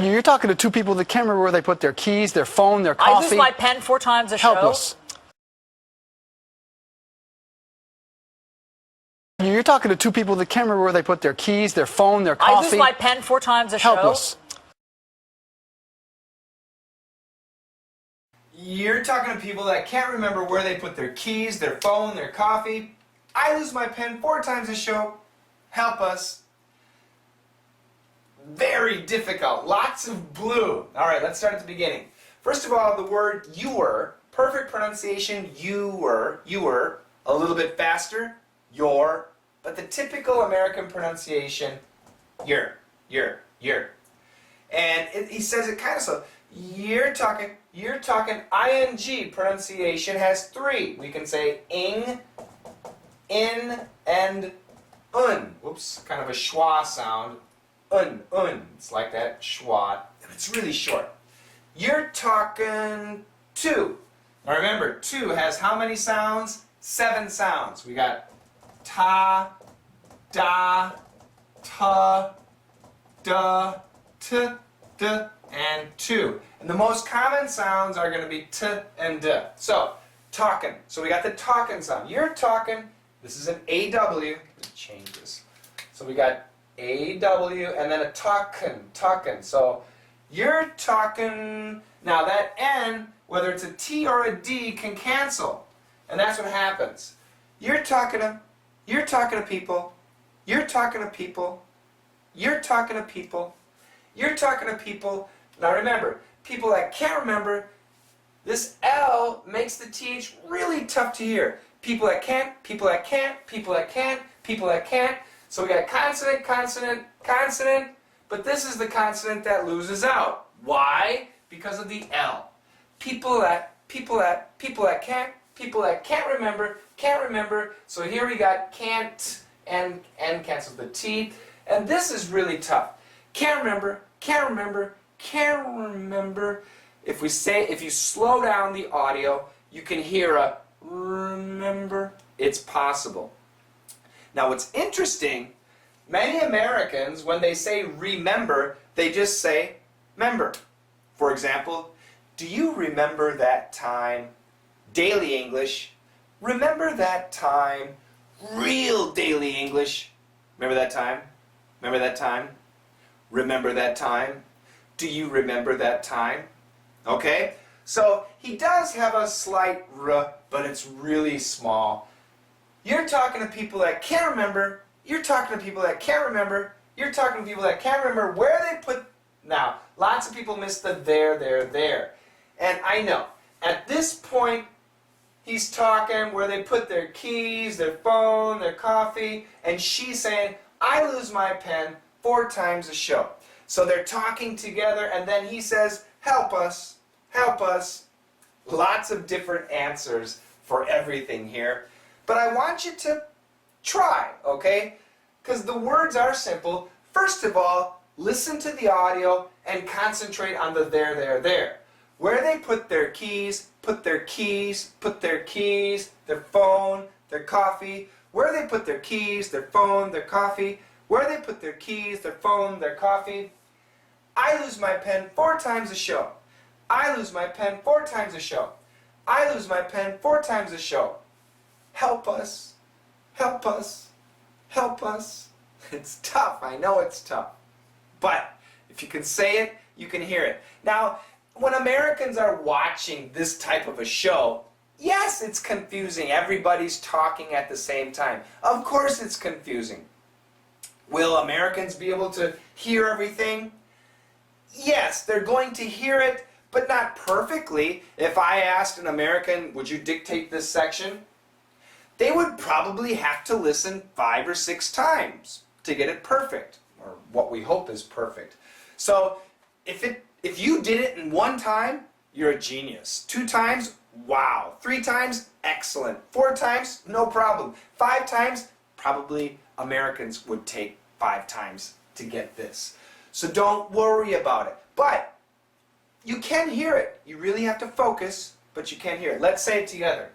You're talking to two people that can't remember where they put their keys, their phone, their coffee. I lose my pen 4 times a show. Helpless. You're talking to two people that can't remember where they put their keys, their phone, their coffee. I lose my pen 4 times a show. Helpless. You're talking to people that can't remember where they put their keys, their phone, their coffee. I lose my pen 4 times a show. Help us. Very difficult. Lots of blue. All right, let's start at the beginning. First of all, the word "you're," perfect pronunciation, "you're," a little bit faster, "your," but the typical American pronunciation, "you're." And he says it kind of slow. You're talking, ing pronunciation has 3. We can say ing, in, and un. Whoops, kind of a schwa sound. Un. It's like that, schwa, and it's really short. You're talking to. Now remember, to has how many sounds? 7 sounds. We got ta, da, ta, da, t, d, and to. And the most common sounds are going to be t and d. So, talking. So we got the talking sound. You're talking. This is an AW. Let me change this. So we got AW and then a talking. So you're talking. Now that N, whether it's a T or a D, can cancel. And that's what happens. You're talking to people. You're talking to people. You're talking to people. Now remember, people that can't remember, this L makes the TH really tough to hear. People that can't. So we got consonant, but this is the consonant that loses out. Why? Because of the L. People that can't remember. So here we got can't and cancels the T. And this is really tough. Can't remember. If you slow down the audio, you can hear a remember. It's possible. Now what's interesting, many Americans, when they say remember, they just say member. For example, do you remember that time? Daily English. Remember that time? Real daily English. Remember that time? Remember that time? Remember that time? Do you remember that time? Okay? So he does have a slight R, but it's really small. You're talking to people that can't remember. You're talking to people that can't remember. You're talking to people that can't remember where they put. Now, lots of people miss the there. And I know, at this point, he's talking where they put their keys, their phone, their coffee, and she's saying, I lose my pen 4 times a show. So they're talking together, and then he says, help us. Lots of different answers for everything here. But I want you to try, okay? Because the words are simple. First of all, listen to the audio and concentrate on the there. Where they put their keys, their phone, their coffee. Where they put their keys, their phone, their coffee. Where they put their keys, their phone, their coffee. I lose my pen 4 times a show. I lose my pen 4 times a show. I lose my pen 4 times a show. Help us. It's tough. I know it's tough. But if you can say it, you can hear it. Now, when Americans are watching this type of a show, yes, it's confusing. Everybody's talking at the same time. Of course it's confusing. Will Americans be able to hear everything? Yes, they're going to hear it, but not perfectly. If I asked an American, would you dictate this section? They would probably have to listen 5 or 6 times to get it perfect, or what we hope is perfect. So if you did it in 1 time, you're a genius. 2 times, wow. 3 times, excellent. 4 times, no problem. 5 times, probably Americans would take 5 times to get this. So don't worry about it. But you can hear it. You really have to focus, but you can hear it. Let's say it together.